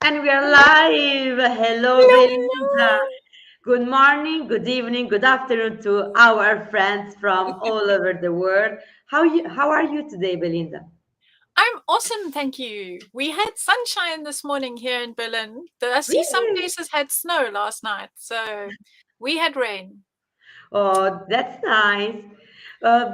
And we are live. Hello, Hello, Belinda. hello. Good morning, good evening, good afternoon to our friends from all over the world. How are you today, Belinda? I'm awesome, thank you. We had sunshine this morning here in Berlin. I see some Really? places had snow last night, so we had rain. Oh, that's nice.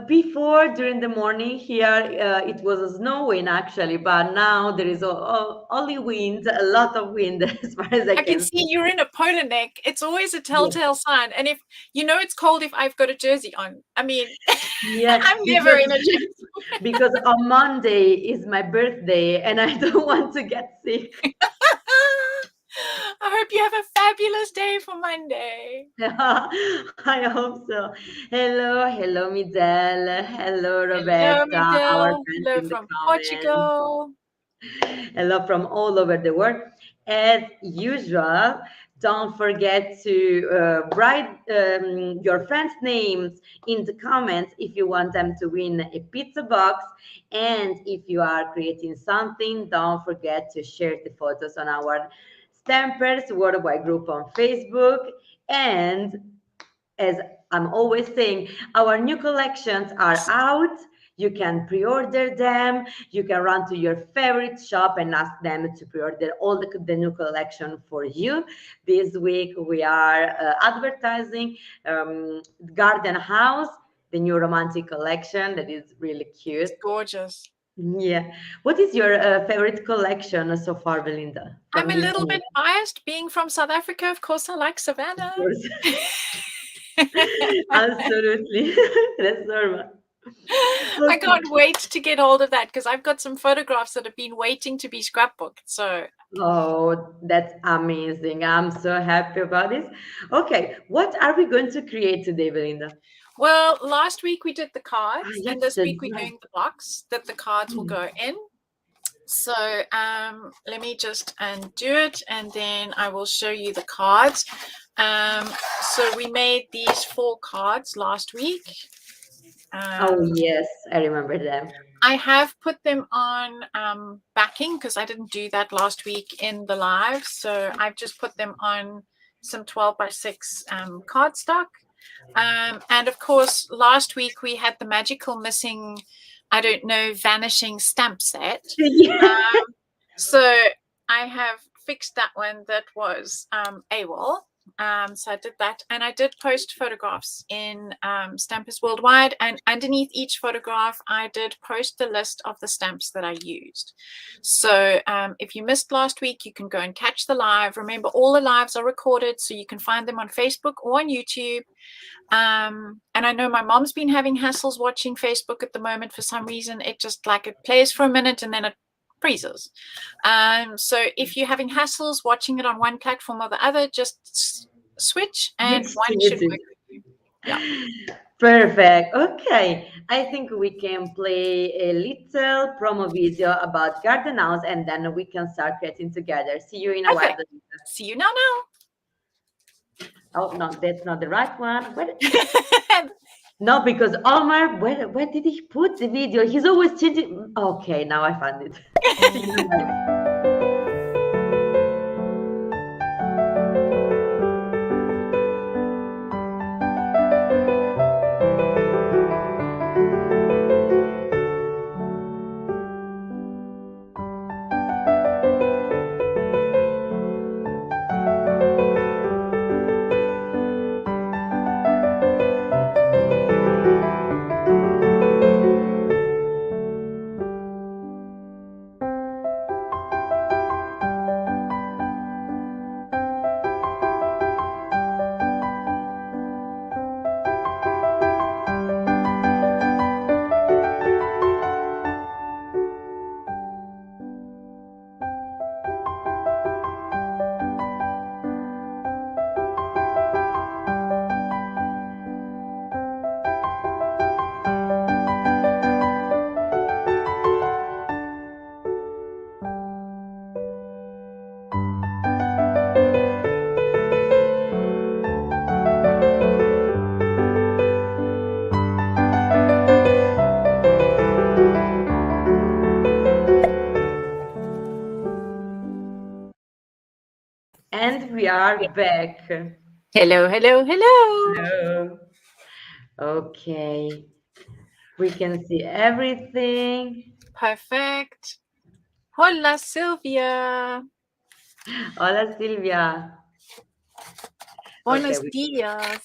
Before, during the morning here, it was snowing actually, but now there is only wind, a lot of wind as far as I I can can see see. you're in a polar neck. It's always a Yeah. telltale sign. And if you know it's cold if I've got a jersey on. I mean, Yeah, I'm never because in a jersey. because on Monday is my birthday and I don't want to get sick. I hope you have a fabulous day for Monday. I hope so. Hello, Midel. Hello, Hello, Roberta, our Miguel. friends Hello in the from comments. Portugal. Hello from all over the world. As usual, don't forget to write your friends' names in the comments if you want them to win a pizza box. And if you are creating something, don't forget to share the photos on our Stampers Worldwide group on Facebook. And as I'm always saying, our new collections are out. You can pre-order them. You can run to your favorite shop and ask them to pre-order all the new collection for you. This week we are advertising Garden House, the new romantic collection that is really It's cute. gorgeous. Yeah. What is your favorite collection so far, Belinda, I'm from a this little new? bit biased being from South Africa. Of course, I like Of Savannah. course. Absolutely. That's normal. I Okay. can't wait to get hold of that because I've got some photographs that have been waiting to be scrapbooked. So, Oh, that's amazing. I'm so happy about this. Okay, what are we going to create today, Belinda? well, last week we did the Ah, cards, and yes, this that's week we're right. doing the box that the cards will Mm. go in. So, let me just undo it, and then I will show you the cards. Um, so we made these 4 cards last week. Oh, Um, yes, I remember them. I have put them on backing because I didn't do that last week in the live. So I've just put them on some 12 by 6 cardstock. And of course, last week we had the magical missing, I don't know, vanishing stamp set. Yeah. So I have fixed that one that was AWOL. So I did that, and I did post photographs in Stampers Worldwide, and underneath each photograph I did post the list of the stamps that I used. So if you missed last week, you can go and catch the live. Remember, all the lives are recorded, so you can find them on Facebook or on YouTube. And I know my mom's been having hassles watching Facebook at the moment for some reason. It just like it plays for a minute and then it freezes. So if you're having hassles watching it on one platform or the other, just switch and Which to one should YouTube. work with you. Yeah. Perfect. Okay. I think we can play a little promo video about Garden House and then we can start creating together. See you in a while. Perfect. See you now. Oh, no, that's not the right one. Where? Now. No, because Omar, where did he put the video? He's always changing. Okay, now I found it. See you in a while. And we are back. Hello, hello, hello. Hello. Okay. We can see everything. Perfect. Hola, Sylvia. Hola, Silvia. Okay. Buenos dias.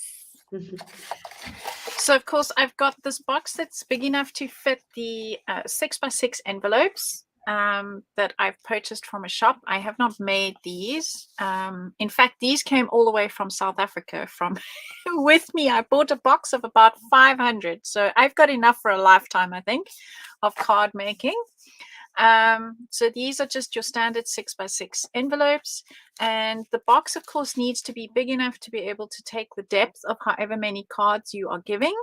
So, of course, I've got this box that's big enough to fit the 6x6 envelopes that I've purchased from a shop. I have not made these. In fact, these came all the way from South Africa from with me. I bought a box of about 500. So I've got enough for a lifetime, I think, of card making. So these are just your standard 6x6 envelopes, and the box of course needs to be big enough to be able to take the depth of however many cards you are giving.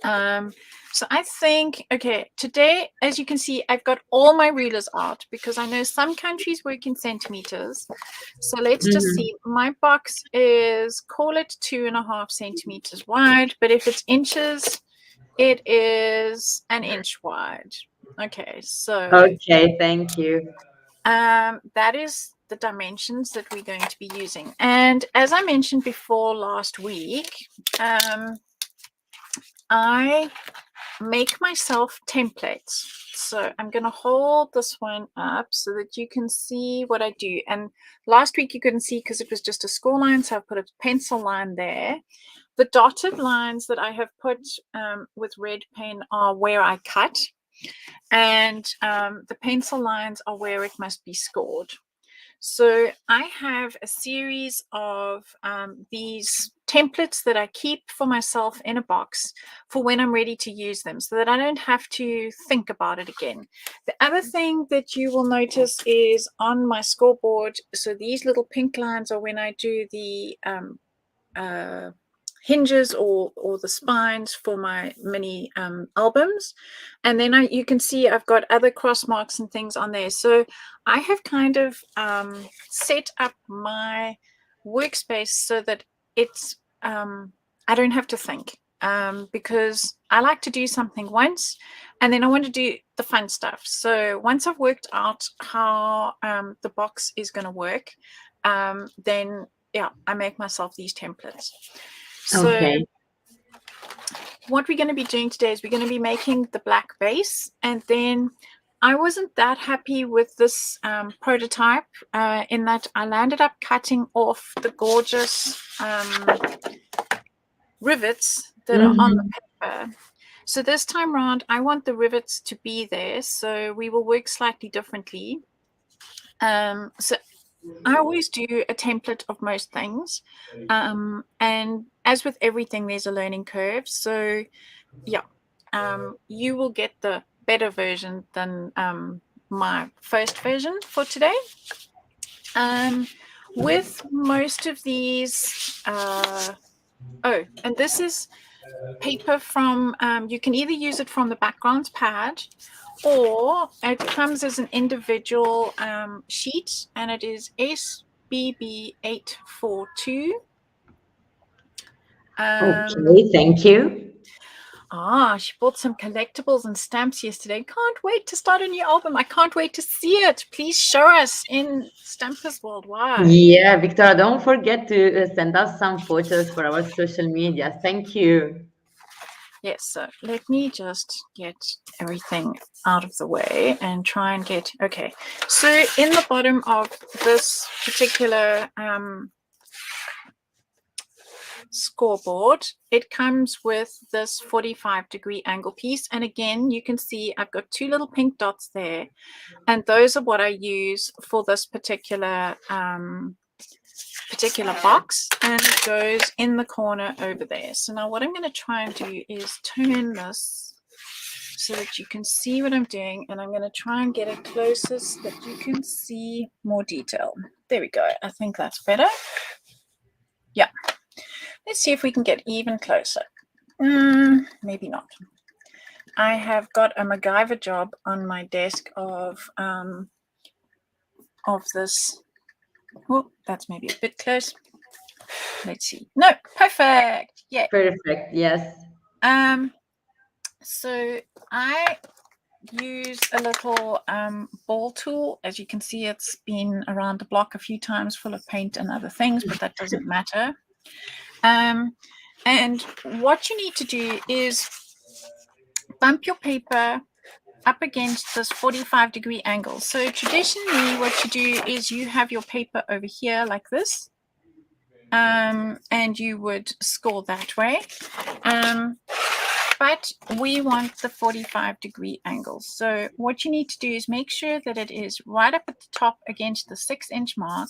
So I think, okay, today, as you can see, I've got all my rulers out because I know some countries work in centimeters. So let's just see. My box is, call it 2.5 centimeters wide, but if it's inches, it is an inch wide. Okay, so Okay, thank you. that is the dimensions that we're going to be using. And as I mentioned before last week, I make myself templates. So I'm going to hold this one up so that you can see what I do. And last week you couldn't see because it was just a score line, so I've put a pencil line there. The dotted lines that I have put with red pen are where I cut, and the pencil lines are where it must be scored. So I have a series of these templates that I keep for myself in a box for when I'm ready to use them so that I don't have to think about it again. The other thing that you will notice is on my scoreboard, so these little pink lines are when I do the hinges or the spines for my mini albums, and then you can see I've got other cross marks and things on there. So I have kind of set up my workspace so that it's I don't have to think, because I like to do something once and then I want to do the fun stuff. So once I've worked out how the box is going to work, then yeah, I make myself these templates. So Okay. what we're going to be doing today is we're going to be making the black base, and then I wasn't that happy with this prototype in that I landed up cutting off the gorgeous rivets that are on the paper. So this time around, I want the rivets to be there, so we will work slightly differently. So I always do a template of most things, and as with everything, there's a learning curve. So yeah, you will get the better version than my first version for today. With most of these, oh, and this is paper from, you can either use it from the backgrounds pad, or it comes as an individual sheet, and it is SBB842. Okay, thank you. She bought some collectibles and stamps yesterday. Can't wait to start a new album. I can't wait to see it. Please show us in Stampers Worldwide. Yeah, Victoria, don't forget to send us some photos for our social media. Thank you. Yes, so let me just get everything out of the way and try and get, okay. So in the bottom of this particular scoreboard, it comes with this 45-degree angle piece, and again you can see I've got two little pink dots there, and those are what I use for this particular box, and it goes in the corner over there. So now what I'm going to try and do is turn this so that you can see what I'm doing, and I'm going to try and get it closer so that you can see more detail. There we go. I think that's better. Yeah. Let's see if we can get even closer. Maybe not. I have got a MacGyver job on my desk of this. Oh, that's maybe a bit close. Let's see. No, perfect. Yeah. Perfect. Yes. So I use a little ball tool. As you can see, it's been around the block a few times full of paint and other things, but that doesn't matter. And what you need to do is bump your paper up against this 45-degree angle. So traditionally what you do is you have your paper over here like this, and you would score that way. But we want the 45-degree angle. So what you need to do is make sure that it is right up at the top against the 6-inch mark.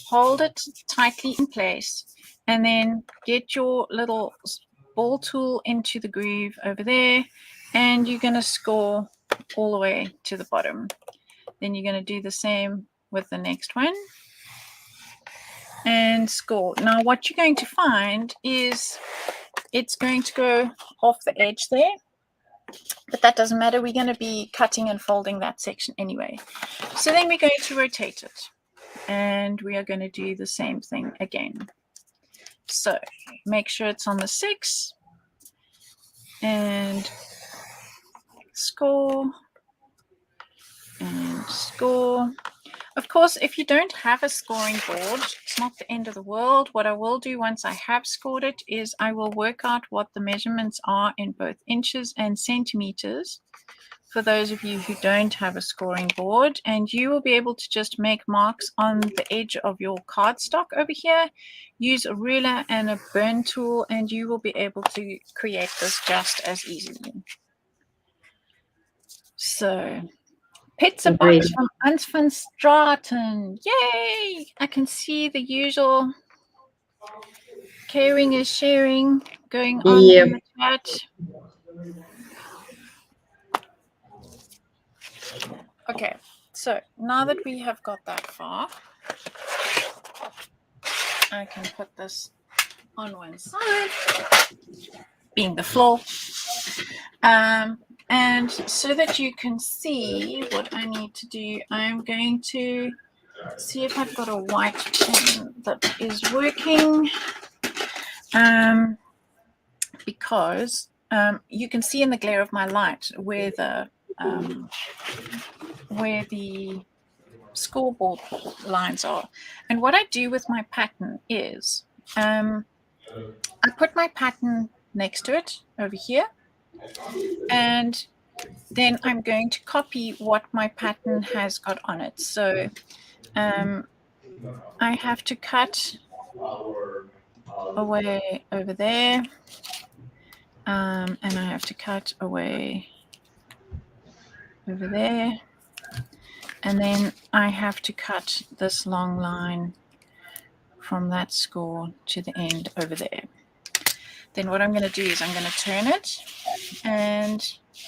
Hold it tightly in place, and then get your little ball tool into the groove over there, and you're going to score all the way to the bottom. Then you're going to do the same with the next one and score. Now what you're going to find is it's going to go off the edge there, but that doesn't matter. We're going to be cutting and folding that section anyway. So then we're going to rotate it, and we are going to do the same thing again. So make sure it's on the 6 and score and score. Of course, if you don't have a scoring board, it's not the end of the world. What I will do once I have scored it is I will work out what the measurements are in both inches and centimeters for those of you who don't have a scoring board, and you will be able to just make marks on the edge of your cardstock over here. Use a ruler and a burn tool, and you will be able to create this just as easily. So pizza box from Ans van Straten. Yay! I can see the usual caring is sharing going on in the chat. Okay, so now that we have got that far, I can put this on one side, being the floor. And so that you can see what I need to do, I'm going to see if I've got a white pen that is working, because you can see in the glare of my light where the scoreboard lines are. And what I do with my pattern is I put my pattern next to it over here, and then I'm going to copy what my pattern has got on it. So I have to cut away over there, and I have to cut away over there, and then I have to cut this long line from that score to the end over there. Then what I'm going to do is I'm going to turn it and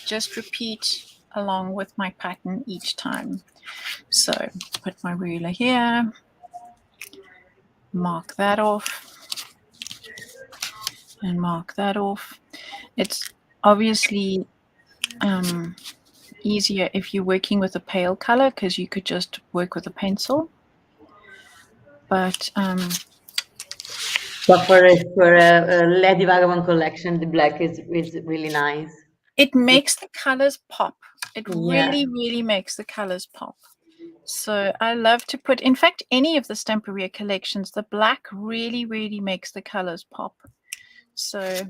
just repeat along with my pattern each time. So put my ruler here, mark that off, and mark that off. It's obviously easier if you're working with a pale color, because you could just work with a pencil. But for a Lady Vagabond collection, the black is really nice. It makes the colors pop. It really makes the colors pop. So I love to put, in fact, any of the Stamperia collections, the black really makes the colors pop. So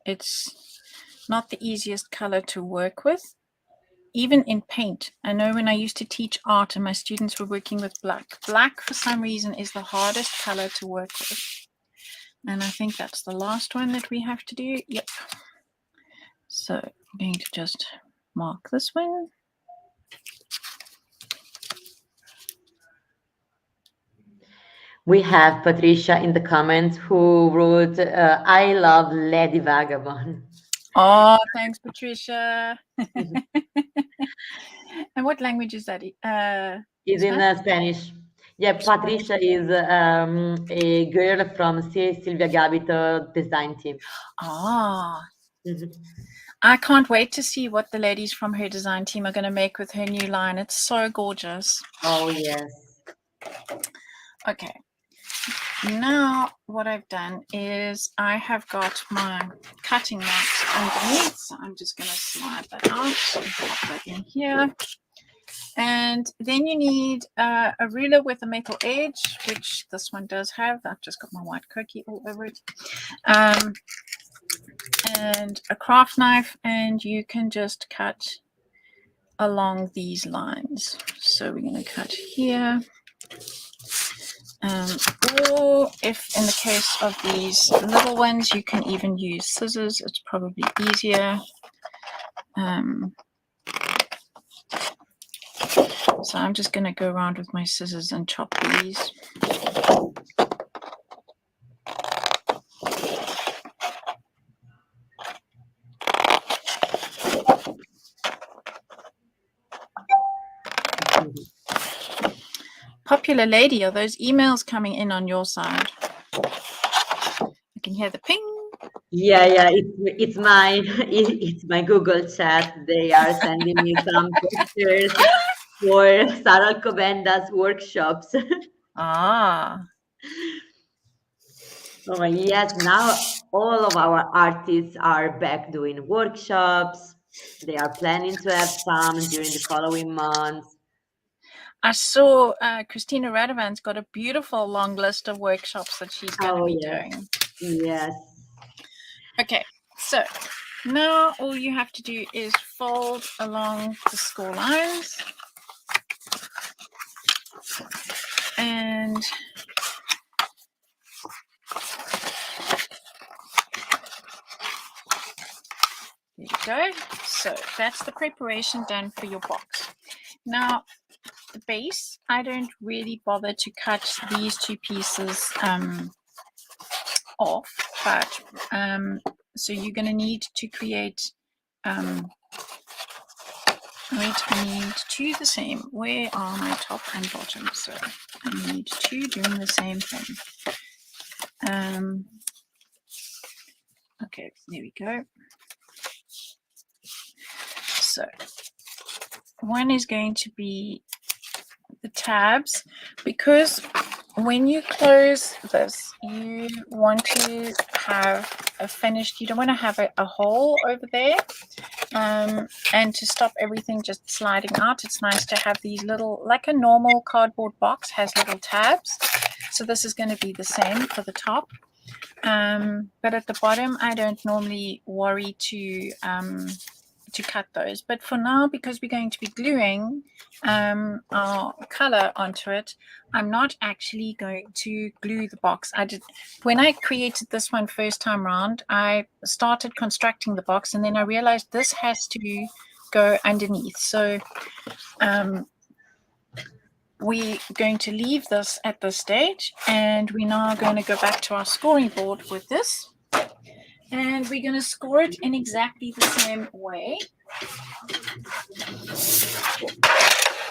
it's not the easiest color to work with, even in paint. I know when I used to teach art and my students were working with black for some reason is the hardest color to work with. And I think that's the last one that we have to do. Yep. So I'm going to just mark this one. We have Patricia in the comments who wrote, I love Lady Vagabond. Oh, thanks, Patricia. And what language is that? It's in Spanish. Yeah, Patricia is a girl from Sylvia Gabito design team. Ah. I can't wait to see what the ladies from her design team are going to make with her new line. It's so gorgeous. Oh, yes. Okay. now what I've done is I have got my cutting mat underneath, so I'm just going to slide that out and pop that in here. And then you need a ruler with a metal edge, which this one does have. I've just got my white cookie all over it. And a craft knife, and you can just cut along these lines. So we're going to cut here. Or if in the case of these little ones, you can even use scissors. It's probably easier. So I'm just going to go around with my scissors and chop these. Popular lady, are those emails coming in on your side? I can hear the ping. Yeah, it's my Google chat. They are sending me some pictures for Sarah Alcobenda's workshops. Ah. Oh yes, now all of our artists are back doing workshops. They are planning to have some during the following months. I saw Christina Radovan's got a beautiful long list of workshops that she's going to be doing. Yes. Okay, so now all you have to do is fold along the score lines. And there you go. So that's the preparation done for your box. Now, the base, I don't really bother to cut these two pieces off, but so you're going to need to create wait, I need two the same. Where are my top and bottom? So I need two doing the same thing. Okay, there we go. So one is going to be the tabs, because when you close this, you want to have a finished, you don't want to have a hole over there. And to stop everything just sliding out, it's nice to have these little, like a normal cardboard box has little tabs. So this is going to be the same for the top. But at the bottom, I don't normally worry to cut those. But for now, because we're going to be gluing our color onto it, I'm not actually going to glue the box. When I created this one first time around, I started constructing the box, and then I realized this has to go underneath. So we're going to leave this at this stage, and we're now going to go back to our scoring board with this. And we're going to score it in exactly the same way.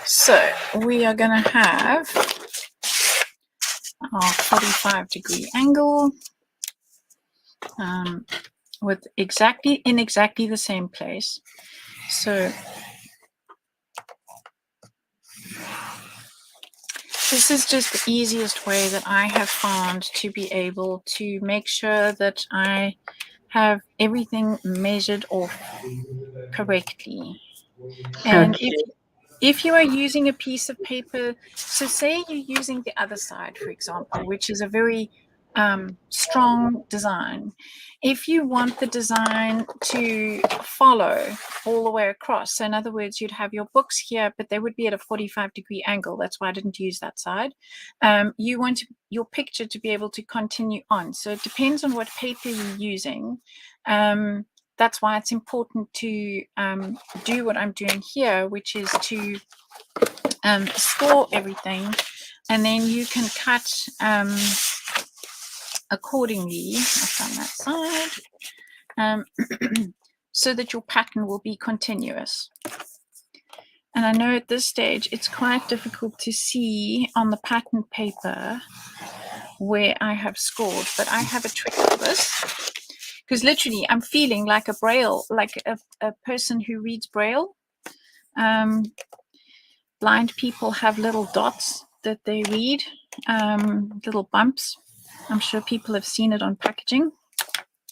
So we are going to have our 45-degree angle with exactly the same place. So this is just the easiest way that I have found to be able to make sure that I have everything measured off correctly. And if you are using a piece of paper, so say you're using the other side, for example, which is a very strong design. If you want the design to follow all the way across, so in other words, you'd have your books here, but they would be at a 45-degree angle. That's why I didn't use that side. You want your picture to be able to continue on. So it depends on what paper you're using. That's why it's important to do what I'm doing here, which is to score everything, and then you can cut accordingly. I've done that side, so that your pattern will be continuous. And I know at this stage it's quite difficult to see on the pattern paper where I have scored, but I have a trick for this. Because literally, I'm feeling like a braille, like a person who reads braille. Blind people have little dots that they read, little bumps. I'm sure people have seen it on packaging.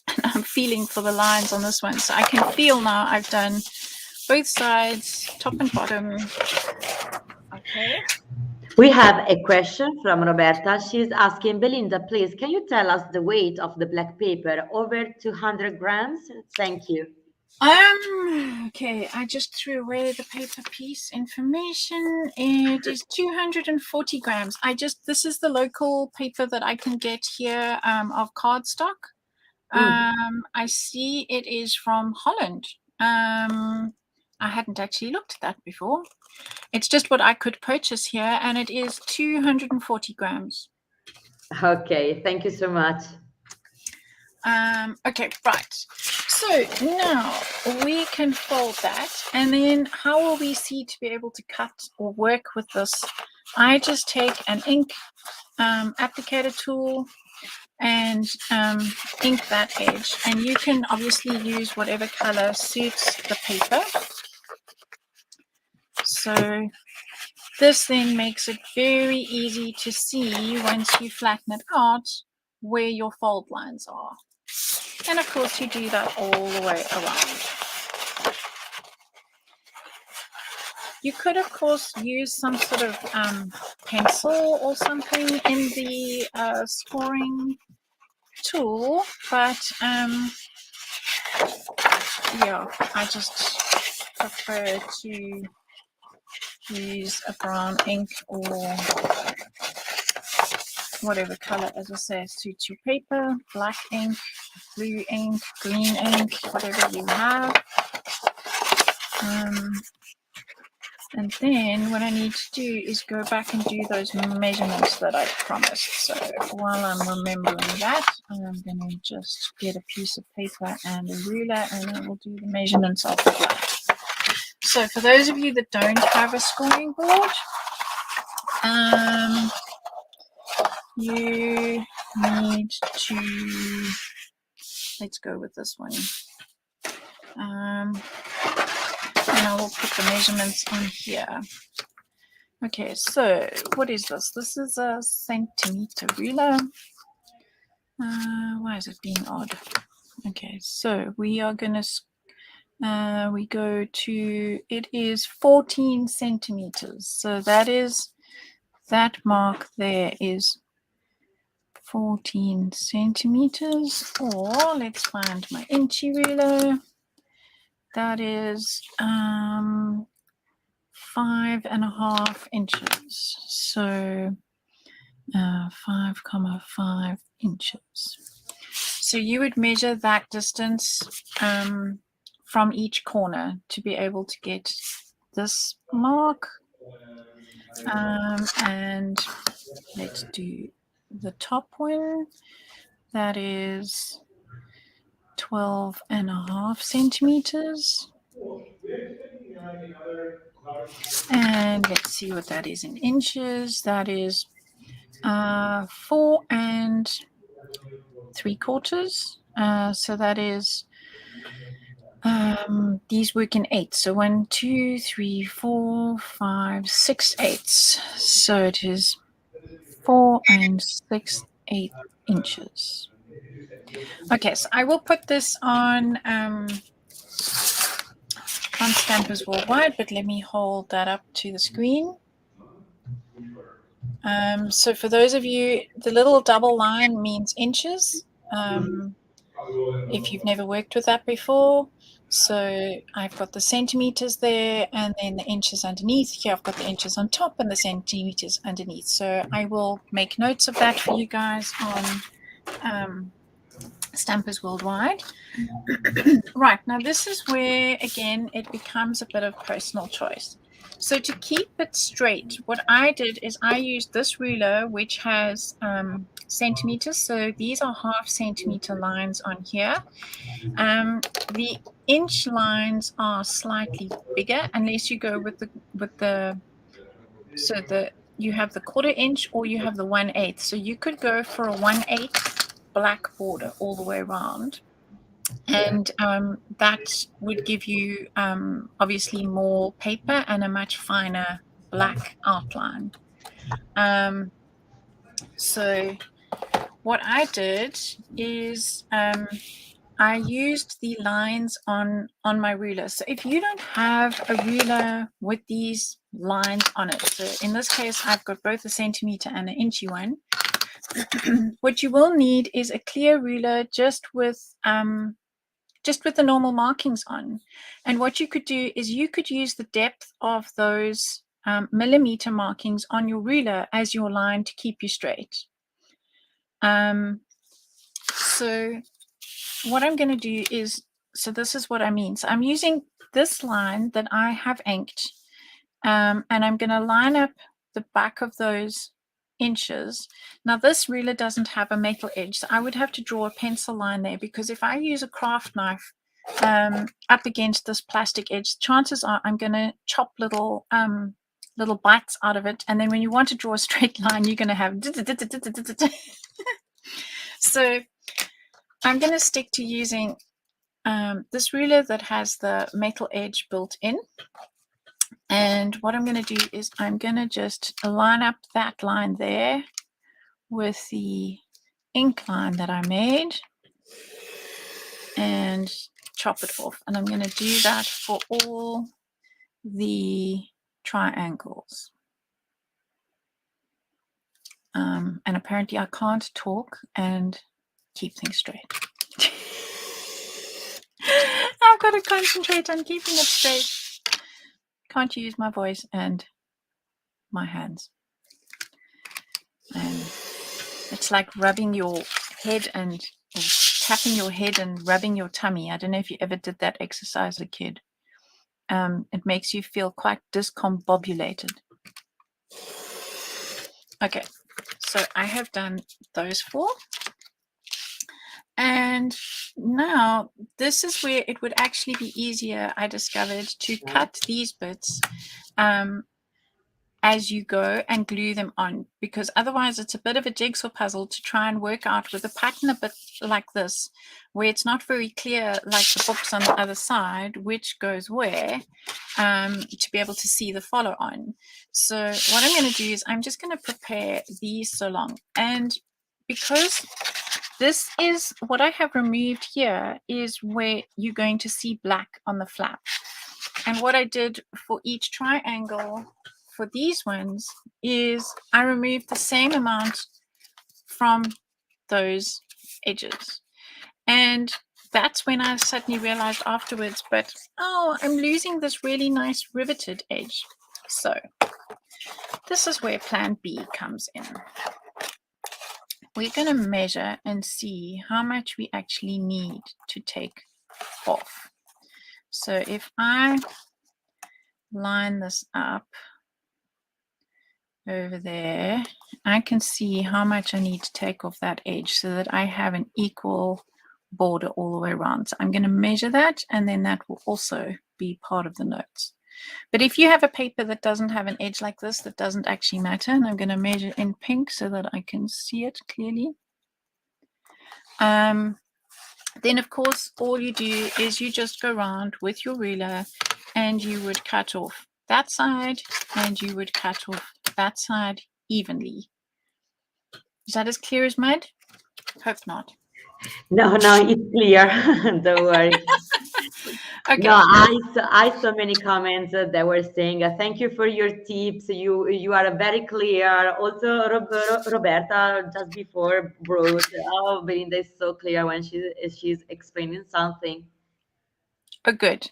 And I'm feeling for the lines on this one. So I can feel now I've done both sides, top and bottom. Okay. We have a question from Roberta. She's asking, Belinda, please, can you tell us the weight of the black paper? Over 200 grams? Thank you. Okay, I just threw away the paper piece information. It is 240 grams. This is the local paper that I can get here of cardstock. I see it is from Holland. I hadn't actually looked at that before. It's just what I could purchase here, and it is 240 grams. Okay, thank you so much. Okay, right. So now we can fold that, and then how will we see to be able to cut or work with this? I just take an ink applicator tool and ink that edge, and you can obviously use whatever color suits the paper. So this then makes it very easy to see once you flatten it out where your fold lines are. And of course you do that all the way around. You could of course use some sort of pencil or something in the scoring tool, but yeah, I just prefer to use a brown ink or whatever color, as I say, suits your paper. Black ink, blue ink, green ink, whatever you have. And then what I need to do is go back and do those measurements that I promised. So while I'm remembering that, I'm going to just get a piece of paper and a ruler, and I will do the measurements of the black. So for those of you that don't have a scoring board, you need to, let's go with this one. And I will put the measurements on here. Okay, so what is this? This is a centimeter ruler. Why is it being odd? Okay, so we are going to, we go to, it is 14 centimeters. So that mark there is 14 centimeters, or let's find my inchy ruler. That is 5.5 inches. So 5.5 inches. So you would measure that distance from each corner to be able to get this mark. And let's do the top one. That is 12.5 centimeters. And let's see what that is in inches. That is 4 3/4. So that is, these work in eighths. So 1, 2, 3, 4, 5, 6 eighths. So it is 4 6/8 inches. Okay, so I will put this on Stampers Worldwide, but let me hold that up to the screen. So for those of you, the little double line means inches. If you've never worked with that before. So I've got the centimeters there, and then the inches underneath. Here I've got the inches on top and the centimeters underneath. So I will make notes of that for you guys on Stampers Worldwide. Right, now this is where, again, it becomes a bit of personal choice. So to keep it straight, what I did is I used this ruler, which has centimeters. So these are 1/2 centimeter lines on here. The inch lines are slightly bigger unless you go with the you have the 1/4 inch or you have the 1/8. So you could go for a 1/8 black border all the way around. And that would give you obviously more paper and a much finer black outline. So what I did is I used the lines on my ruler. So if you don't have a ruler with these lines on it, so in this case, I've got both a centimeter and an inchy one. What you will need is a clear ruler just with the normal markings on. And what you could do is you could use the depth of those millimeter markings on your ruler as your line to keep you straight. So what I'm going to do is, so this is what I mean. So I'm using this line that I have inked, and I'm going to line up the back of those inches. Now this ruler doesn't have a metal edge, so I would have to draw a pencil line there, because if I use a craft knife up against this plastic edge, chances are I'm going to chop little bites out of it, and then when you want to draw a straight line, you're going to have so I'm going to stick to using this ruler that has the metal edge built in. And what I'm going to do is I'm going to just line up that line there with the ink line that I made and chop it off. And I'm going to do that for all the triangles. And apparently I can't talk and keep things straight. I've got to concentrate on keeping it straight. Can't use my voice and my hands. And it's like rubbing your head and tapping your head and rubbing your tummy. I don't know if you ever did that exercise as a kid. It makes you feel quite discombobulated. Okay, so I have done those 4. And now this is where it would actually be easier, I discovered, to cut these bits as you go and glue them on, because otherwise it's a bit of a jigsaw puzzle to try and work out with a pattern a bit like this, where it's not very clear, like the books on the other side, which goes where, to be able to see the follow on. So what I'm going to do is I'm just going to prepare these so long. And because this is what I have removed here is where you're going to see black on the flap. And what I did for each triangle for these ones is I removed the same amount from those edges. And that's when I suddenly realized afterwards, but oh, I'm losing this really nice riveted edge. So this is where plan B comes in. We're going to measure and see how much we actually need to take off. So if I line this up over there, I can see how much I need to take off that edge so that I have an equal border all the way around. So I'm going to measure that, and then that will also be part of the notes. But if you have a paper that doesn't have an edge like this, that doesn't actually matter. And I'm going to measure in pink so that I can see it clearly. Then, of course, all you do is you just go around with your ruler and you would cut off that side and you would cut off that side evenly. Is that as clear as mud? Hope not. No, it's clear. Don't worry. Okay. No, I saw many comments that were saying thank you for your tips. You are very clear. Also, Roberta just before wrote, oh, Belinda is so clear when she's explaining something. Oh, good.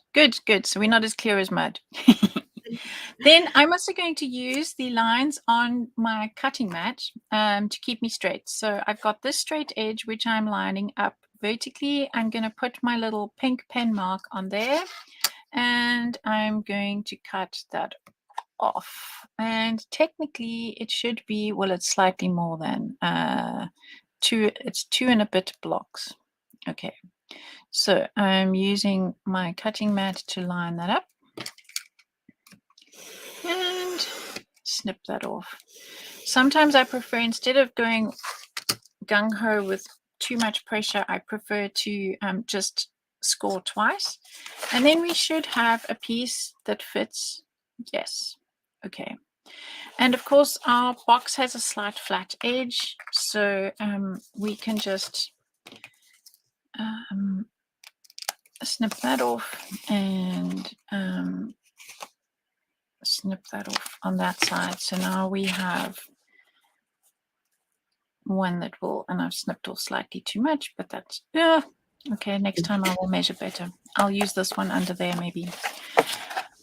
So we're not as clear as mud. Then I'm also going to use the lines on my cutting mat to keep me straight. So I've got this straight edge, which I'm lining up vertically. I'm going to put my little pink pen mark on there, and I'm going to cut that off. And technically it should be, well, it's slightly more than 2 and a bit blocks. Okay, so I'm using my cutting mat to line that up and snip that off. Sometimes I prefer, instead of going gung-ho with too much pressure, I prefer to just score twice, and then we should have a piece that fits. Yes. Okay, And of course, our box has a slight flat edge, so we can just snip that off and snip that off on that side. So now we have one that will, and I've snipped off slightly too much, but that's okay. Next time I will measure better. I'll use this one under there maybe.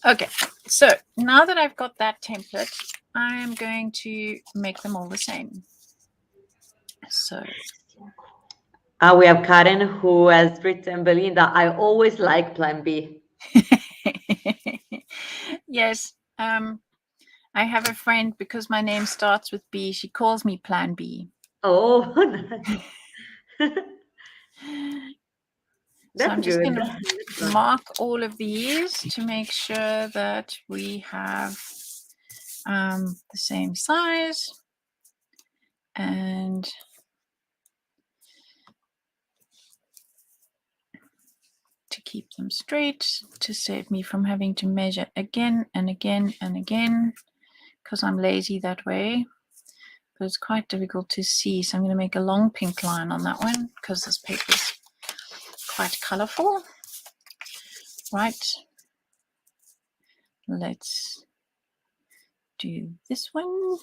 Okay, so now that I've got that template, I am going to make them all the same. So we have Karen who has written, Belinda, I always like Plan B. yes, I have a friend, because my name starts with B, she calls me Plan B. Oh, nice. So I'm just good. going to mark all of these to make sure that we have the same size, and to keep them straight, to save me from having to measure again and again and again, because I'm lazy that way. But it's quite difficult to see, so I'm going to make a long pink line on that one because this paper is quite colorful. Right, let's do this one,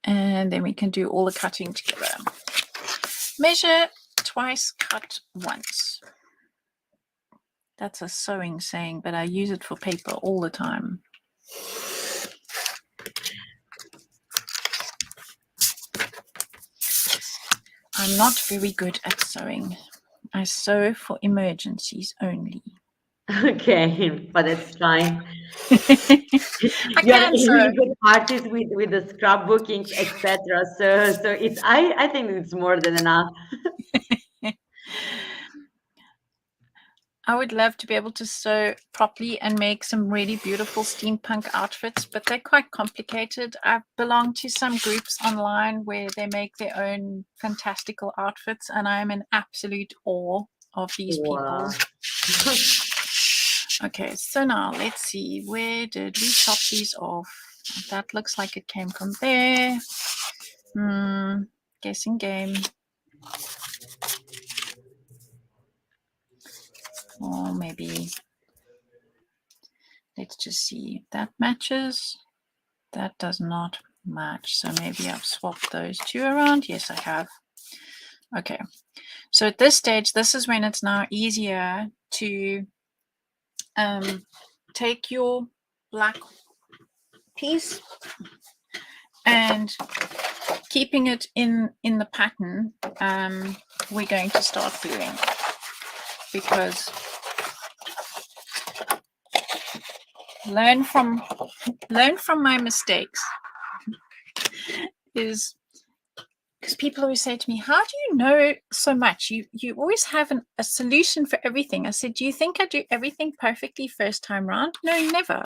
and then we can do all the cutting together. Measure twice, cut once. That's a sewing saying, but I use it for paper all the time. I'm not very good at sewing. I sew for emergencies only. Okay, but it's fine. I You're a can sew. really good artist with the scrapbookings, etc. So it's I think it's more than enough. I would love to be able to sew properly and make some really beautiful steampunk outfits, but they're quite complicated. I belong to some groups online where they make their own fantastical outfits, and I am in absolute awe of these Wow. people. Okay, so now let's see, where did we chop these off? That looks like it came from there. Guessing game. Or maybe, let's just see if that matches. That does not match, so maybe I've swapped those two around. Yes, I have. Okay, so at this stage, this is when it's now easier to take your black piece and keeping it in the pattern. We're going to start gluing, because learn from my mistakes is, because people always say to me, how do you know so much? You always have a solution for everything. I said, do you think I do everything perfectly first time round? No, never.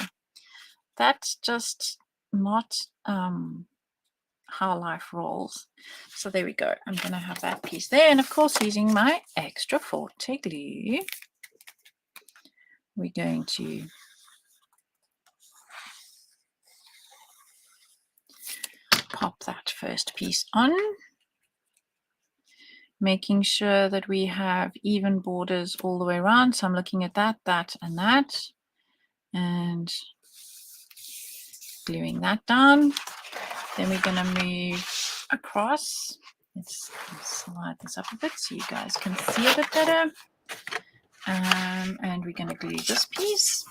That's just not how life rolls. So there we go. I'm going to have that piece there. And of course, using my extra forte glue, we're going to pop that first piece on, making sure that we have even borders all the way around. So I'm looking at that, and that, and gluing that down. Then we're going to move across. Let's slide this up a bit so you guys can see a bit better. And we're going to glue this piece.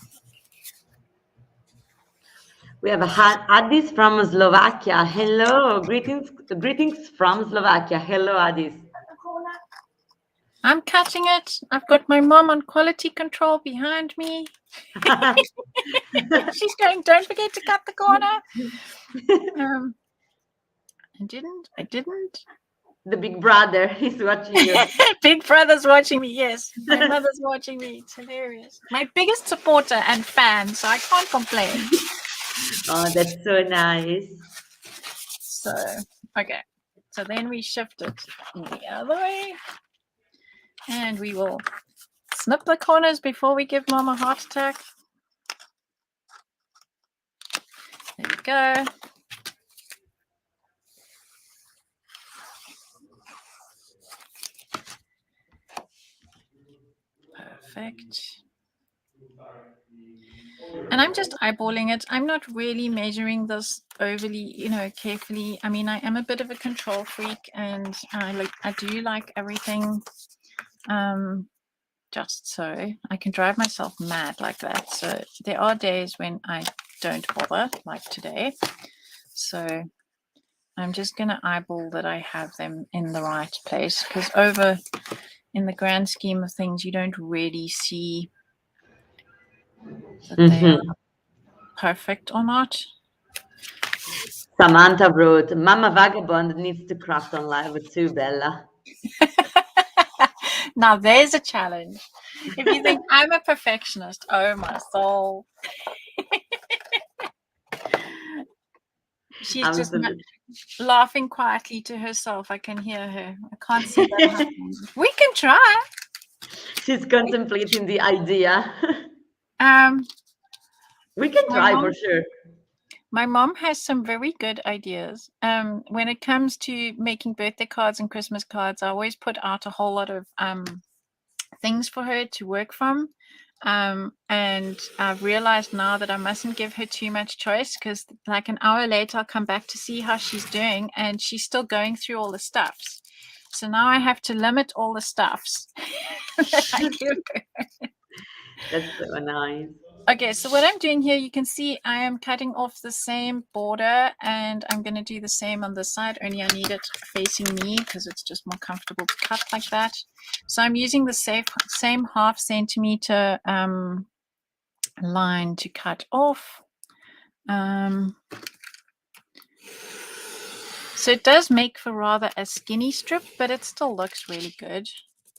We have Adis from Slovakia. Hello, greetings from Slovakia. Hello, Adis. I'm cutting it. I've got my mom on quality control behind me. She's going, don't forget to cut the corner. I didn't. The big brother is watching you. Big brother's watching me, yes. My mother's watching me. It's hilarious. My biggest supporter and fan, so I can't complain. Oh, that's so nice. So, okay. So then we shift it the other way. And we will snip the corners before we give mom a heart attack. There we go. Perfect. And I'm just eyeballing it. I'm not really measuring this overly, carefully. I mean, I am a bit of a control freak, and I do like everything just so. I can drive myself mad like that. So there are days when I don't bother, like today. So I'm just going to eyeball that I have them in the right place, because over in the grand scheme of things, you don't really see that they are perfect or not. Samantha wrote, Mama Vagabond needs to craft on live too, Bella. Now there's a challenge. If you think I'm a perfectionist, oh my soul. She's Absolutely. just laughing quietly to herself. I can hear her. I can't see that happening. We can try. She's contemplating the idea. We can try for sure. My mom has some very good ideas. When it comes to making birthday cards and Christmas cards, I always put out a whole lot of things for her to work from. And I've realized now that I mustn't give her too much choice, because like an hour later, I'll come back to see how she's doing, and she's still going through all the stuffs. So now I have to limit all the stuffs that I give her. That's so nice. Okay, so what I'm doing here, you can see I am cutting off the same border, and I'm going to do the same on this side, only I need it facing me because it's just more comfortable to cut like that. So I'm using the same 0.5 centimeter line to cut off. So it does make for rather a skinny strip, but it still looks really good.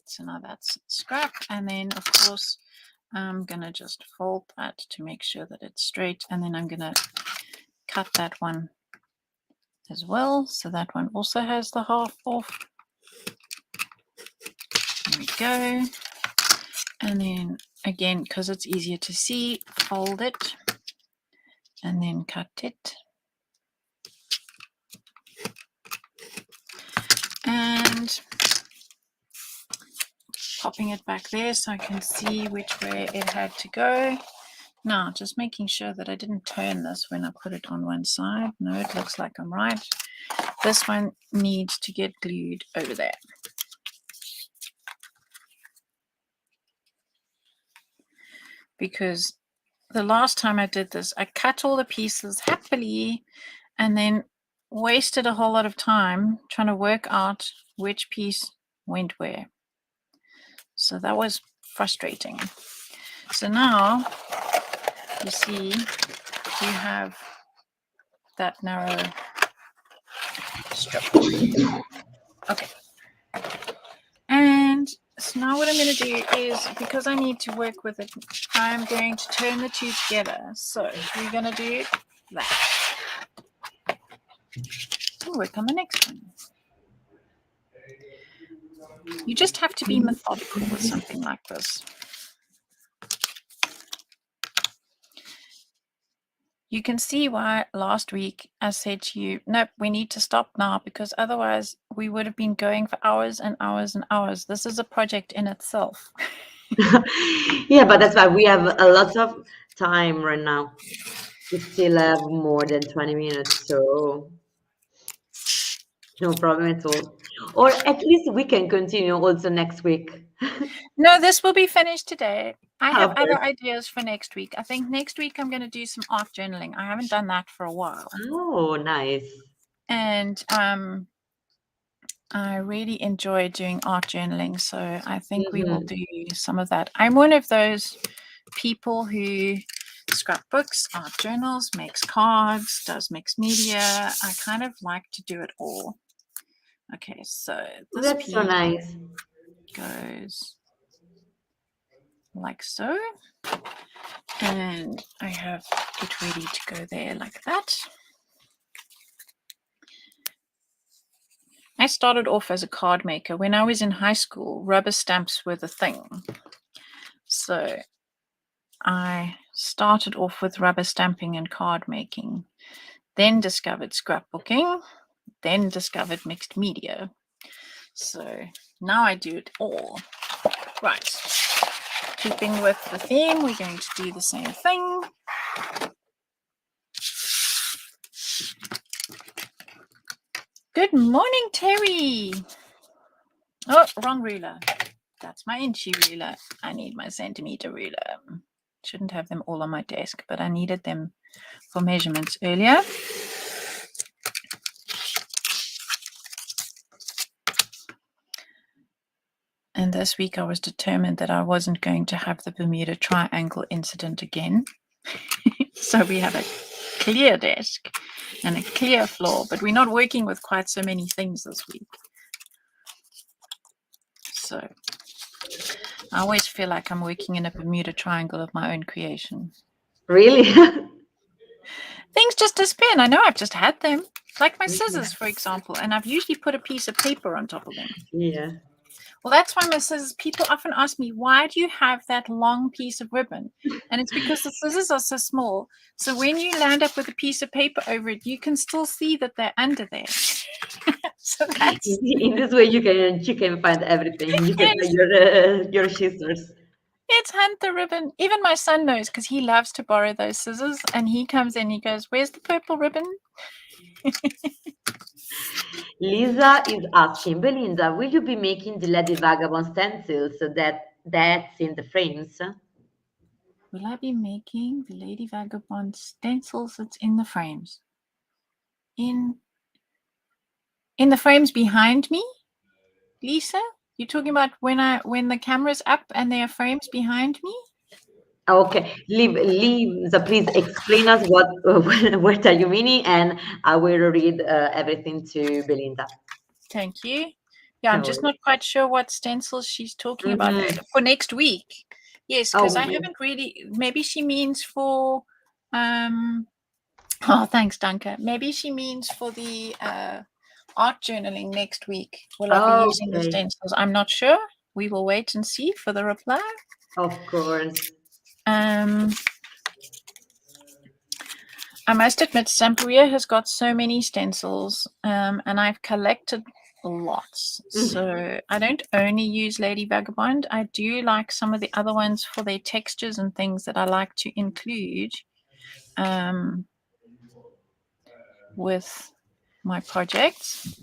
So now that's scrap, and then of course I'm going to just fold that to make sure that it's straight, and then I'm going to cut that one as well. So that one also has the half off. There we go. And then again, because it's easier to see, fold it and then cut it. And popping it back there so I can see which way it had to go. Now, just making sure that I didn't turn this when I put it on one side. No, it looks like I'm right. This one needs to get glued over there. Because the last time I did this, I cut all the pieces happily and then wasted a whole lot of time trying to work out which piece went where. So that was frustrating. So now you see you have that narrow strip. Okay. And so now what I'm going to do is, because I need to work with it, I'm going to turn the two together. So we're going to do that. And work on the next one. You just have to be methodical with something like this. You can see why last week I said to you, nope, we need to stop now, because otherwise we would have been going for hours and hours and hours. This is a project in itself. Yeah, but that's why we have a lot of time right now. We still have more than 20 minutes, so no problem at all. Or at least we can continue also next week. No, this will be finished today. I have Okay. other ideas for next week. I think next week I'm going to do some art journaling. I haven't done that for a while. Oh, nice. And I really enjoy doing art journaling, so I think we will do some of that. I'm one of those people who scrapbooks, art journals, makes cards, does mixed media. I kind of like to do it all. Okay, so this That's piece so nice. goes like so, and I have it ready to go there like that. I started off as a card maker. When I was in high school, rubber stamps were the thing. So I started off with rubber stamping and card making. then discovered scrapbooking, then discovered mixed media. So now I do it all. Right. Keeping with the theme, we're going to do the same thing. Good morning, Terry. Oh, wrong ruler. That's my inchy ruler. I need my centimeter ruler. Shouldn't have them all on my desk, but I needed them for measurements earlier. And this week I was determined that I wasn't going to have the Bermuda Triangle incident again. So we have a clear desk and a clear floor, but we're not working with quite so many things this week. So I always feel like I'm working in a Bermuda Triangle of my own creation. Really? Things just disappear. I know I've just had them, like my scissors, for example, and I've usually put a piece of paper on top of them. Yeah. Well, that's why my scissors, people often ask me, why do you have that long piece of ribbon? And it's because the scissors are so small. So when you land up with a piece of paper over it, you can still see that they're under there. So that's In this way, you can find everything. You can find your scissors. it's hand the ribbon. Even my son knows because he loves to borrow those scissors. And he comes in, he goes, "Where's the purple ribbon?" Lisa is asking, Belinda, will you be making the Lady Vagabond stencils so that's in the frames? Will I be making the Lady Vagabond stencils that's in the frames? In the frames behind me, Lisa? You're talking about when the camera's up and there are frames behind me? Okay, Lisa, please explain us what are you meaning, and I will read everything to Belinda. Thank you. Yeah, I'm No just worries. not quite sure what stencils she's talking about for next week. Yes, because I haven't really. Maybe she means for. Oh, thanks, Duncan. Maybe she means for the art journaling next week. Will I be using the stencils? I'm not sure. We will wait and see for the reply. Of course. I must admit, Stamperia has got so many stencils, and I've collected lots. So I don't only use Lady Vagabond. I do like some of the other ones for their textures and things that I like to include with my projects.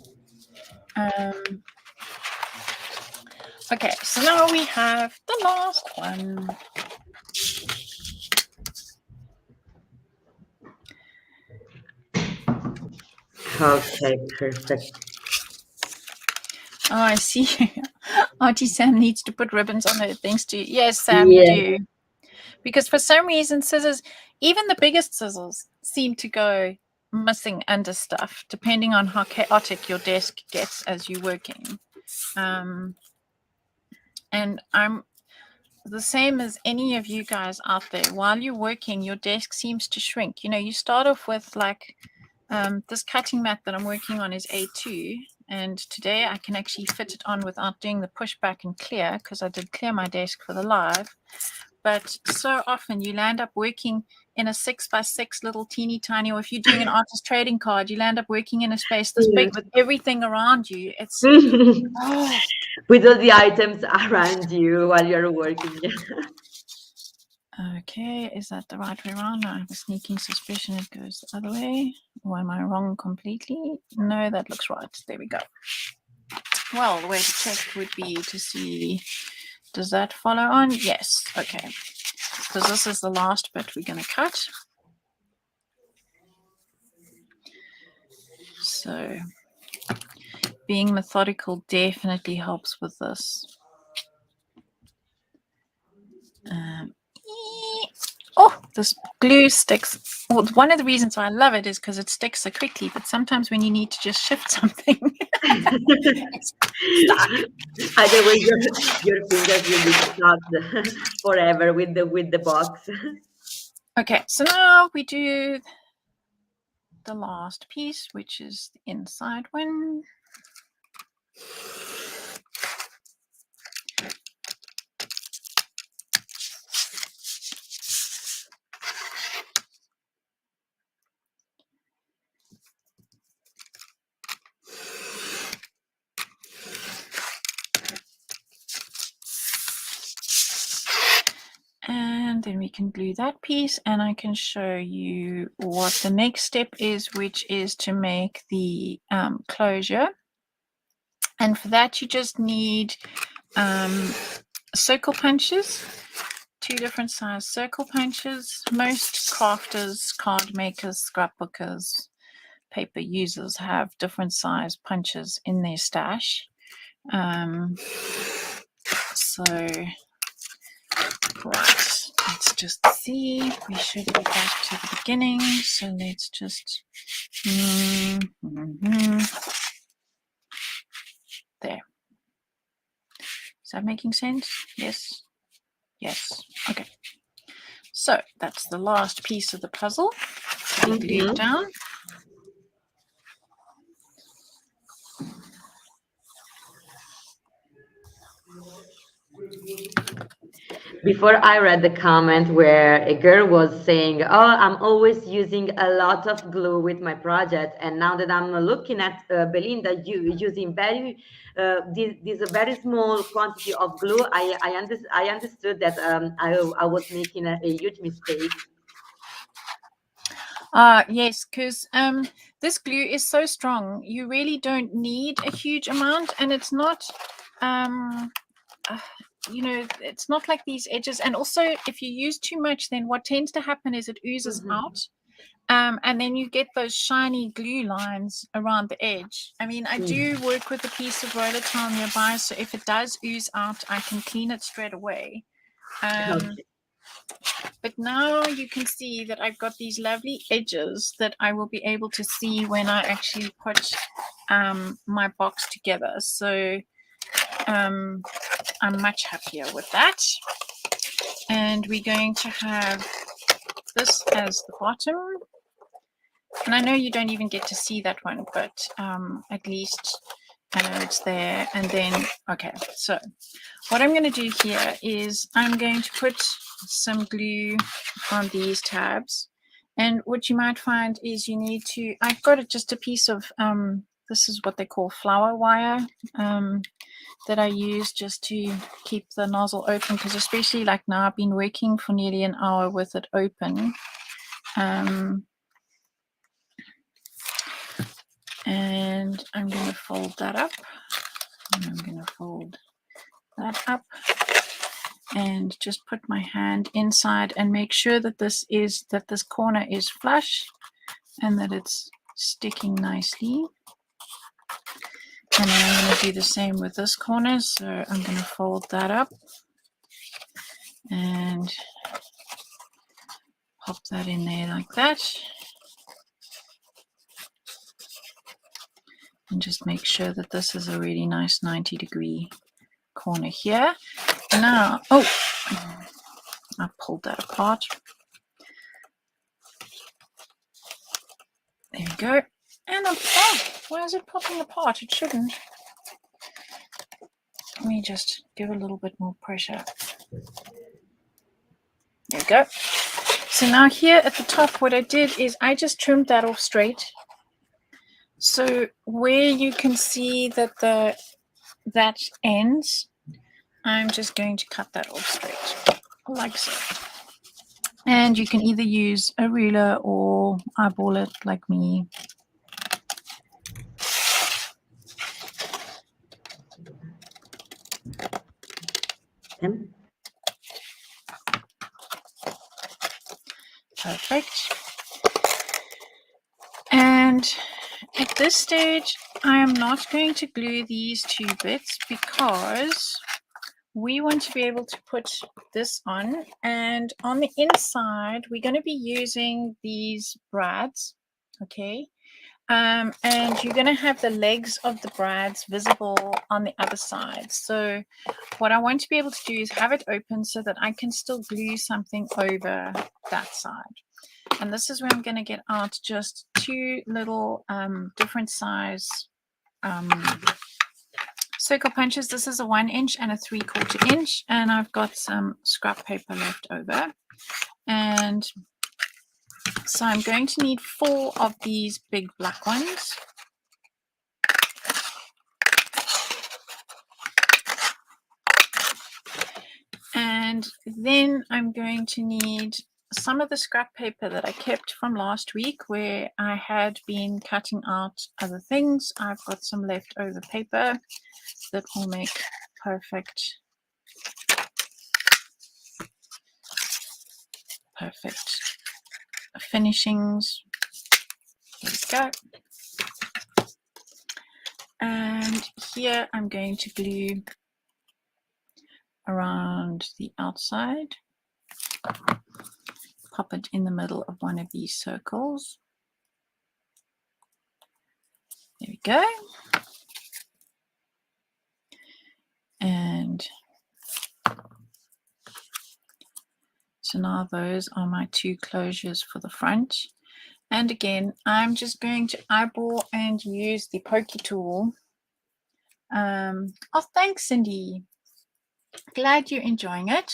Okay, so now we have the last one. Okay, perfect. Oh, I see. Auntie Sam needs to put ribbons on her things too. Yes, Sam, you do. Because for some reason, scissors, even the biggest scissors, seem to go missing under stuff, depending on how chaotic your desk gets as you're working. And I'm the same as any of you guys out there. While you're working, your desk seems to shrink. You know, you start off with like this cutting mat that I'm working on is A2. And today I can actually fit it on without doing the pushback and clear because I did clear my desk for the live. But so often you land up working in a 6x6 little teeny tiny, or if you're doing an artist trading card, you land up working in a space this big with everything around you. It's with all the items around you while you're working. Okay, is that the right way around? I have a sneaking suspicion it goes the other way. Or am I wrong completely? No, that looks right. There we go. Well, the way to check would be to see, does that follow on? Yes. Okay. Because this is the last bit we're going to cut. So being methodical definitely helps with this. Oh, this glue sticks. Well, one of the reasons why I love it is because it sticks so quickly, but sometimes when you need to just shift something, it's stuck. Otherwise, your fingers will be stuck forever with the box. Okay, so now we do the last piece, which is the inside one. And then we can glue that piece, and I can show you what the next step is, which is to make the closure. And for that, you just need circle punches, 2 different size circle punches. Most crafters, card makers, scrapbookers, paper users have different size punches in their stash. So, right, let's just see. We should be back to the beginning. So let's just there. Is that making sense? Yes. Yes. Okay. So that's the last piece of the puzzle to be glued down. Before I read the comment where a girl was saying, "Oh, I'm always using a lot of glue with my project," and now that I'm looking at Belinda using this a very small quantity of glue, I understood that I was making a huge mistake. Yes, because this glue is so strong. You really don't need a huge amount, and it's not it's not like these edges. And also, if you use too much, then what tends to happen is it oozes out, and then you get those shiny glue lines around the edge. I mean, I do work with a piece of roller towel nearby, so if it does ooze out, I can clean it straight away. Okay. But now you can see that I've got these lovely edges that I will be able to see when I actually put my box together. So I'm much happier with that. And we're going to have this as the bottom. And I know you don't even get to see that one, but at least I know it's there. And then, okay, so what I'm going to do here is I'm going to put some glue on these tabs. And what you might find is you need to, I've got just a piece of, this is what they call flower wire, that I use just to keep the nozzle open, because especially like now I've been working for nearly an hour with it open. And I'm going to fold that up, and I'm going to fold that up, and just put my hand inside and make sure that this corner is flush and that it's sticking nicely. And then I'm going to do the same with this corner, so I'm going to fold that up and pop that in there like that. And just make sure that this is a really nice 90-degree corner here. Now, oh, I pulled that apart. There we go. And why is it popping apart? It shouldn't. Let me just give a little bit more pressure. There we go. So now here at the top, what I did is I just trimmed that off straight. So where you can see that that ends, I'm just going to cut that off straight, like so. And you can either use a ruler or eyeball it like me. Perfect. And at this stage, I am not going to glue these 2 bits because we want to be able to put this on. And on the inside, we're going to be using these brads, okay? And you're going to have the legs of the brads visible on the other side. So what I want to be able to do is have it open so that I can still glue something over that side. And this is where I'm going to get out just 2 little different size circle punches. This is a 1 inch and a 3/4 inch, and I've got some scrap paper left over. And so I'm going to need 4 of these big black ones. And And then I'm going to need some of the scrap paper that I kept from last week where I had been cutting out other things. I've got some leftover paper that will make perfect finishings. There we go. And here I'm going to glue around the outside. Pop it in the middle of one of these circles. There we go. And so now those are my two closures for the front. And again, I'm just going to eyeball and use the pokey tool. Oh, thanks, Cindy. Glad you're enjoying it.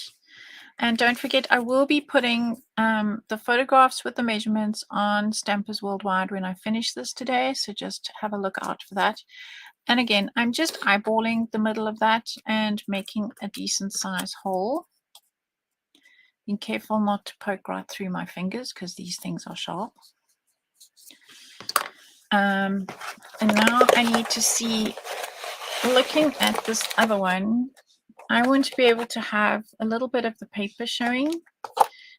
And don't forget, I will be putting the photographs with the measurements on Stampers Worldwide when I finish this today. So just have a look out for that. And again, I'm just eyeballing the middle of that and making a decent size hole. Being careful not to poke right through my fingers because these things are sharp. And now I need to see, looking at this other one, I want to be able to have a little bit of the paper showing.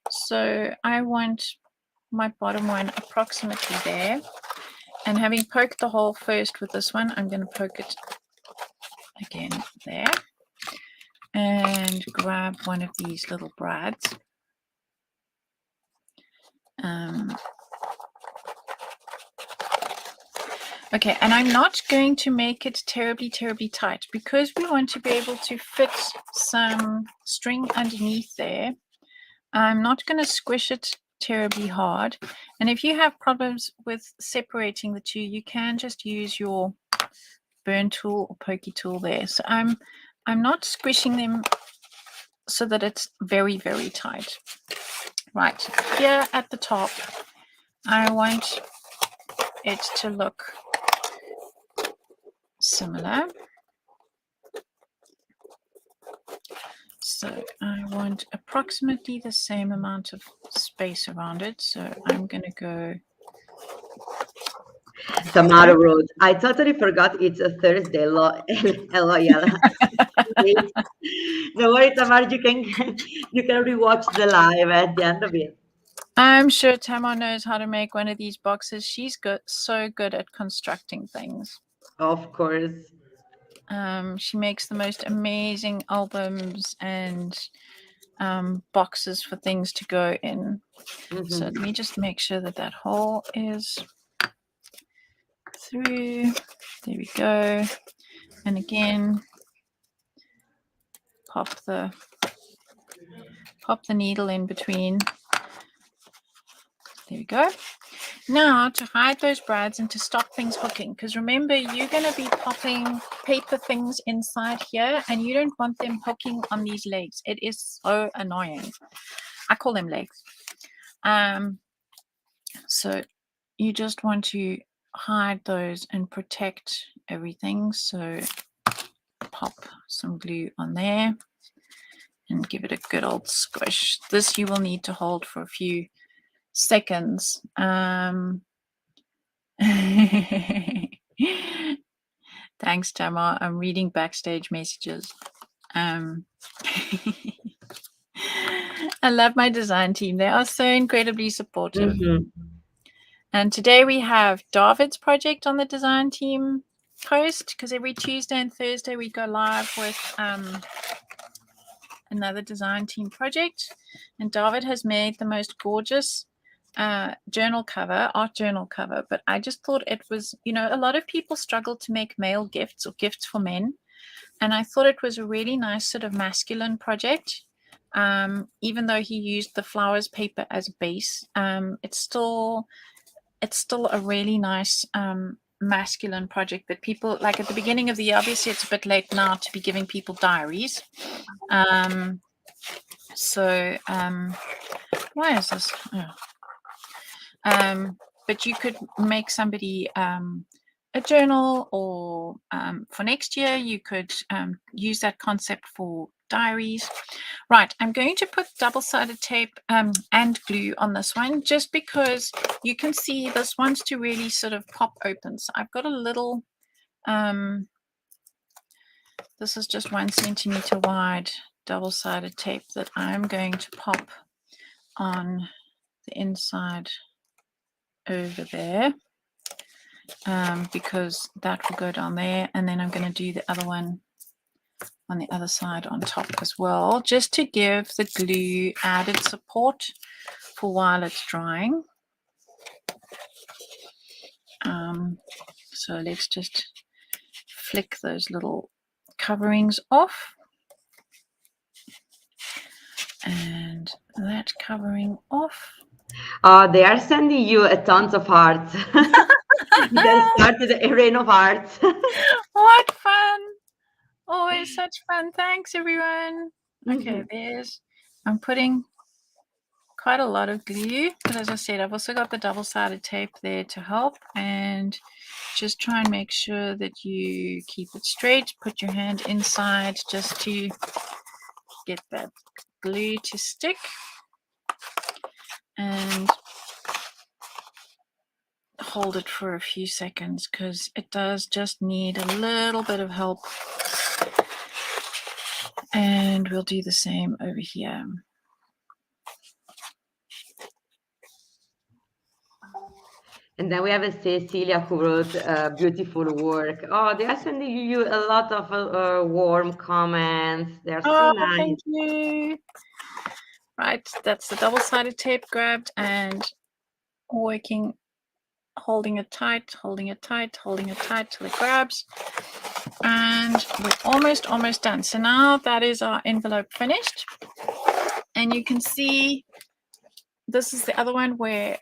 So I want my bottom one approximately there. And having poked the hole first with this one, I'm going to poke it again there. And grab one of these little brads. Okay, and I'm not going to make it terribly tight because we want to be able to fit some string underneath there. I'm not going to squish it terribly hard. And if you have problems with separating the two, you can just use your burn tool or pokey tool there. So I'm not squishing them so that it's very tight. Right, here at the top, I want it to look similar. So I want approximately the same amount of space around it. So I'm going to go. Tamara wrote, I totally forgot it's a Thursday. Hello, Yala. Don't worry, Tamara, you can rewatch the live at the end of it. I'm sure Tamara knows how to make one of these boxes. She's so good at constructing things. Of course. She makes the most amazing albums and boxes for things to go in. So let me just make sure that that hole is through. There we go. And again, pop the needle in between. There we go. Now to hide those brads and to stop things hooking, because remember, you're going to be popping paper things inside here and you don't want them hooking on these legs. It is so annoying. I call them legs. So you just want to hide those and protect everything. So pop some glue on there and give it a good old squish. This you will need to hold for a few seconds. Thanks, Tamar. I'm reading backstage messages. I love my design team. They are so incredibly supportive. And today we have David's project on the design team post, because every Tuesday and Thursday we go live with another design team project. And David has made the most gorgeous art journal cover, but I just thought it was, a lot of people struggle to make male gifts or gifts for men, and I thought it was a really nice sort of masculine project. Even though he used the flowers paper as a base, it's still a really nice masculine project that people like at the beginning of the year. Obviously it's a bit late now to be giving people diaries, why is this? But you could make somebody a journal, or for next year you could use that concept for diaries. Right, I'm going to put double-sided tape and glue on this one, just because you can see this wants to really sort of pop open. So I've got a little, this is just 1 centimeter wide double-sided tape that I'm going to pop on the inside over there, because that will go down there, and then I'm going to do the other one on the other side on top as well, just to give the glue added support for while it's drying. So let's just flick those little coverings off, and that covering off. They are sending you a tons of hearts. Then started a rain of hearts. What fun! Always such fun. Thanks, everyone. Okay, I'm putting quite a lot of glue, but as I said, I've also got the double-sided tape there to help, and just try and make sure that you keep it straight. Put your hand inside just to get that glue to stick, and hold it for a few seconds, because it does just need a little bit of help. And we'll do the same over here. And then we have a Cecilia who wrote beautiful work. Oh, they are sending you a lot of warm comments. They're so nice. Thank you. Right, that's the double-sided tape grabbed and working, holding it tight, holding it tight, holding it tight till it grabs. And we're almost done. So now that is our envelope finished. And you can see this is the other one where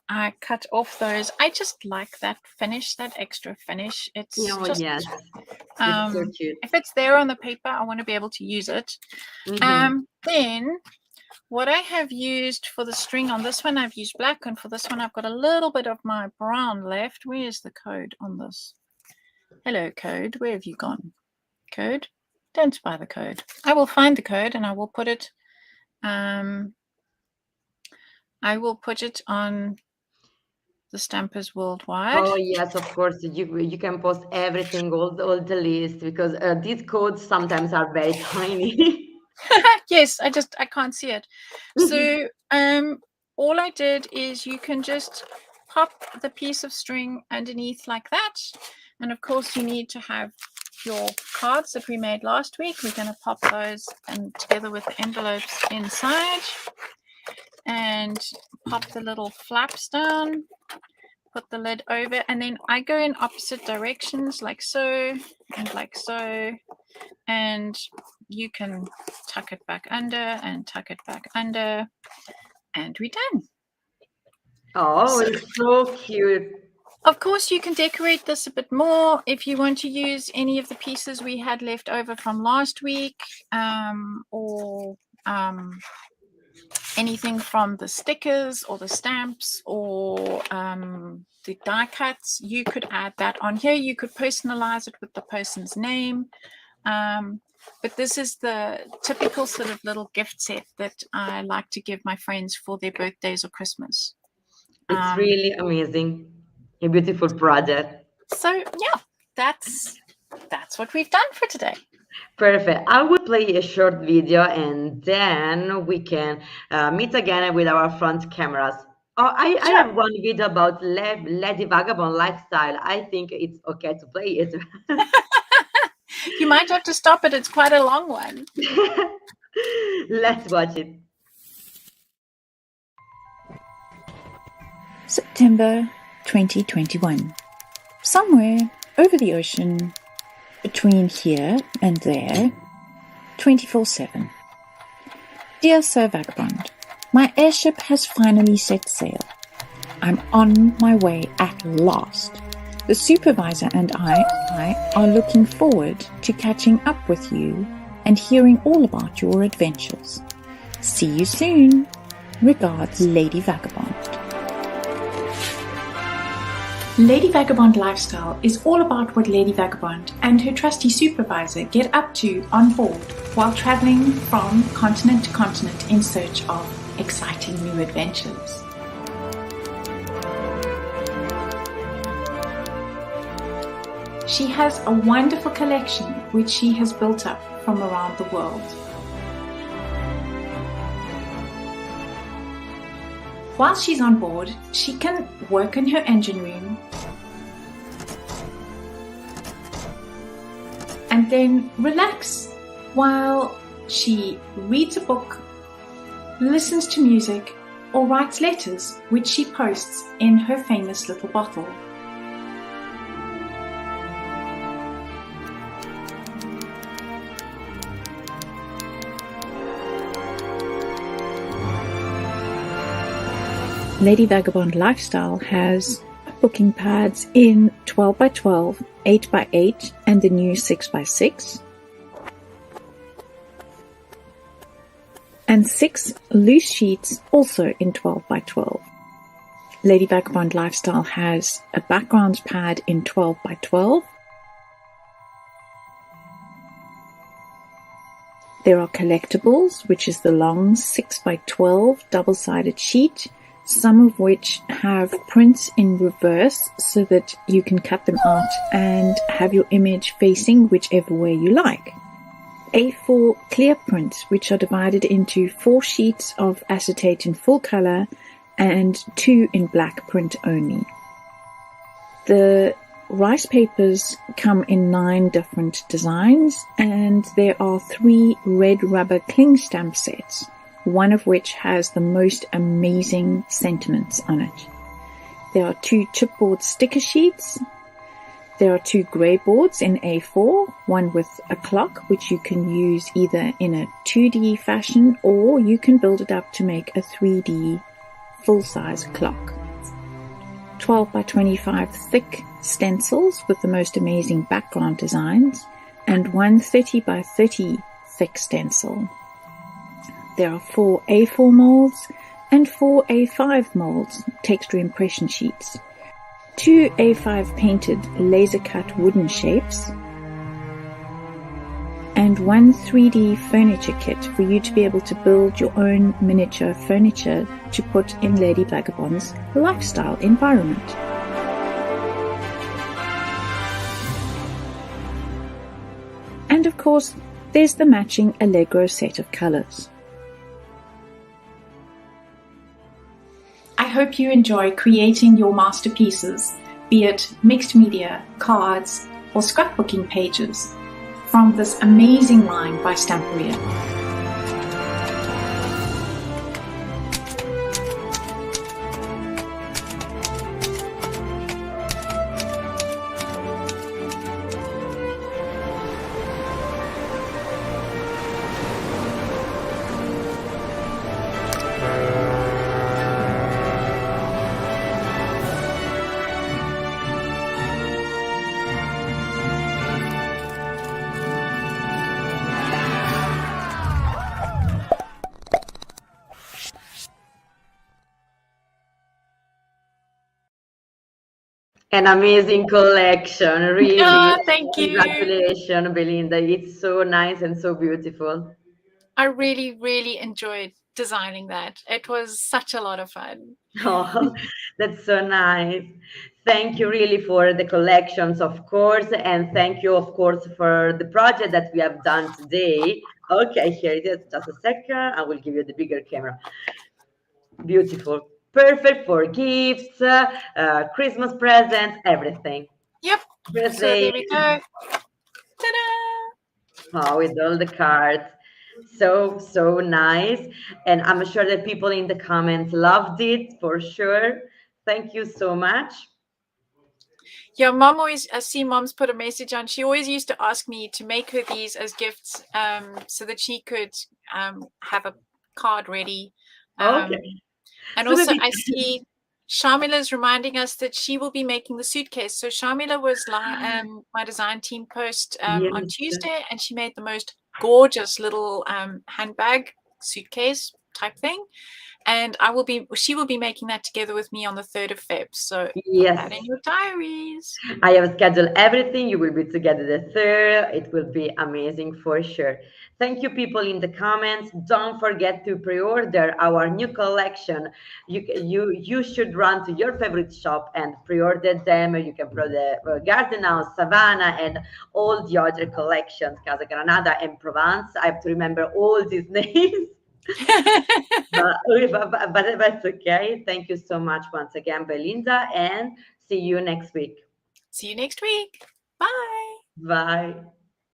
I cut off those. I just like that finish, that extra finish. It's just, yes. It's so cute. If it's there on the paper, I want to be able to use it. Then what I have used for the string on this one, I've used black, and for this one I've got a little bit of my brown left. Where's the code on this? Hello, code. Where have you gone? Code? Don't spy the code. I will find the code and I will put it on the Stampers Worldwide. Oh yes, of course. You can post everything, all the list, because these codes sometimes are very tiny. Yes, I can't see it. So all I did is you can just pop the piece of string underneath like that. And of course you need to have your cards that we made last week. We're going to pop those and together with the envelopes inside, and pop the little flaps down, put the lid over, and then I go in opposite directions like so and like so, and you can tuck it back under and tuck it back under, and we're done. Oh, it's so cute. Of course, you can decorate this a bit more if you want to use any of the pieces we had left over from last week, or anything from the stickers or the stamps or the die cuts. You could add that on here. You could personalize it with the person's name. But this is the typical sort of little gift set that I like to give my friends for their birthdays or Christmas. It's really amazing. A beautiful project. So yeah, that's what we've done for today. Perfect. I will play a short video and then we can meet again with our front cameras. Oh, I have one video about Lady Vagabond lifestyle. I think it's okay to play it. You might have to stop it. It's quite a long one. Let's watch it. September 2021. Somewhere over the ocean, between here and there, 24/7. Dear Sir Vagabond, my airship has finally set sail. I'm on my way at last. The supervisor and I are looking forward to catching up with you and hearing all about your adventures. See you soon. Regards, Lady Vagabond. Lady Vagabond Lifestyle is all about what Lady Vagabond and her trusty supervisor get up to on board. while traveling from continent to continent in search of exciting new adventures. She has a wonderful collection which she has built up from around the world. While she's on board, she can work in her engine room and then relax while she reads a book, listens to music, or writes letters which she posts in her famous little bottle. Lady Vagabond Lifestyle has booking pads in 12x12, 8x8 and the new 6x6, and 6 loose sheets also in 12x12. Lady Vagabond Lifestyle has a backgrounds pad in 12x12. There are collectibles, which is the long 6x12 double-sided sheet, some of which have prints in reverse so that you can cut them out and have your image facing whichever way you like. A4 clear prints, which are divided into 4 sheets of acetate in full color and 2 in black print only. The rice papers come in 9 different designs, and there are 3 red rubber cling stamp sets, one of which has the most amazing sentiments on it. There are 2 chipboard sticker sheets. There are 2 grey boards in A4, one with a clock, which you can use either in a 2D fashion or you can build it up to make a 3D full-size clock. 12x25 thick stencils with the most amazing background designs, and one 30x30 thick stencil. There are 4 A4 molds and 4 A5 molds, texture impression sheets, 2 A5 painted laser cut wooden shapes, and 1 3D furniture kit for you to be able to build your own miniature furniture to put in Lady Vagabond's lifestyle environment. And of course, there's the matching Allegro set of colours. I hope you enjoy creating your masterpieces, be it mixed media, cards, or scrapbooking pages, from this amazing line by Stamperia. An amazing collection, really. Oh, thank you. Congratulations, Belinda. It's so nice and so beautiful. I really, really enjoyed designing that. It was such a lot of fun. Oh, that's so nice. Thank you really for the collections, of course, and thank you, of course, for the project that we have done today. Okay, here it is. Just a second. I will give you the bigger camera. Beautiful. Perfect for gifts, Christmas presents, everything. Yep. Birthday. So there we go. Ta-da! Oh, with all the cards. So nice. And I'm sure that people in the comments loved it for sure. Thank you so much. Yeah, Mom always, I see Mom's put a message on. She always used to ask me to make her these as gifts, so that she could have a card ready. Okay. And So also, maybe- I see Sharmila's reminding us that she will be making the suitcase. So Sharmila was my design team post on Yes. Tuesday, and she made the most gorgeous little handbag suitcase type thing. and she will be making that together with me on the 3rd of Feb. So put Yes. that in your diaries. I have scheduled everything. You will be together the 3rd. It will be amazing for sure. Thank you, people in the comments. Don't forget to pre-order our new collection. You should run to your favorite shop and pre-order them. You can pre-order Garden House, Savannah, and all the other collections, Casa Granada and Provence. I have to remember all these names. but that's okay. Thank you so much once again, Belinda, and see you next week. See you next week. Bye. Bye.